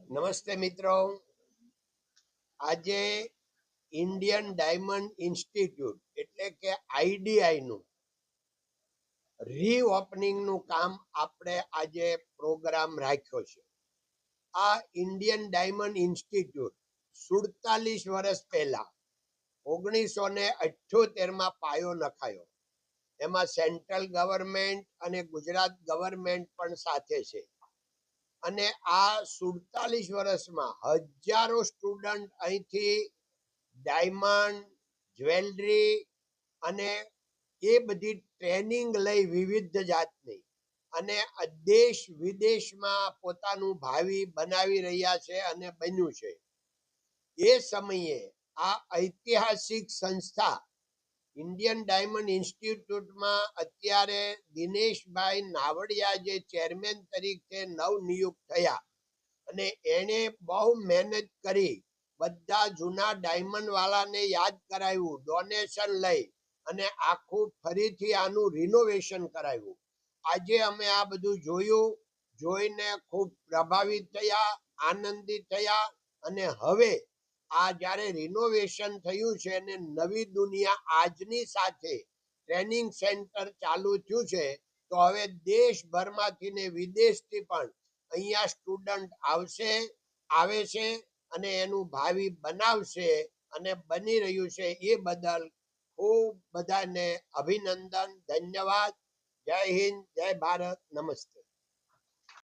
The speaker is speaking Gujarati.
નમસ્તે મિત્રો, આજે ઇન્ડિયન ડાયમંડ ઇન્સ્ટિટ્યૂટ એટલે કે આઈડીઆઈ નું રીઓપનિંગનું કામ આપણે આજે પ્રોગ્રામ રાખ્યો છે. આ ઇન્ડિયન ડાયમંડ ઇન્સ્ટિટ્યૂટ 47 વર્ષ પહેલા 1978માં પાયો નખાયો. એમાં સેન્ટ્રલ ગવર્મેન્ટ અને ગુજરાત ગવર્મેન્ટ પણ સાથે છે. અને આ 47 વર્ષમાં હજારો સ્ટુડન્ટ અહીંથી ડાયમંડ, જ્વેલરી અને એ બધી ટ્રેનિંગ લઈ વિવિધ જાતની અને દેશ વિદેશમાં પોતાનું ભાવિ બનાવી રહ્યા છે અને બન્યું છે. એ સમયે આ ઐતિહાસિક સંસ્થા ઇન્ડિયન ડાયમંડ ઇન્સ્ટિટ્યૂટમાં અત્યારે દિનેશભાઈ નાવડિયા જે ચેરમેન તરીકે નવનિયુક્ત થયા અને એણે બહુ મહેનત કરી બધા જૂના ડાયમંડ વાળાને યાદ કરાવ્યું, ડોનેશન લઈ અને આખું ફરીથી આનું રિનોવેશન કરાવ્યું. આજે અમે આ બધું જોયું, જોઈને ખૂબ પ્રભાવિત થયા, આનંદિત થયા. અને હવે આ જ્યારે રિનોવેશન થયું છે અને નવી દુનિયા આજની સાથે ટ્રેનિંગ સેન્ટર ચાલુ થયું છે, તો હવે દેશભરમાંથી ને વિદેશથી પણ અહીંયા સ્ટુડન્ટ આવે છે અને એનું ભાવિ બનાવશે અને બની રહ્યું છે. એ બદલ ખૂબ બધાને અભિનંદન, ધન્યવાદ. જય હિન્દ, જય ભારત, નમસ્તે.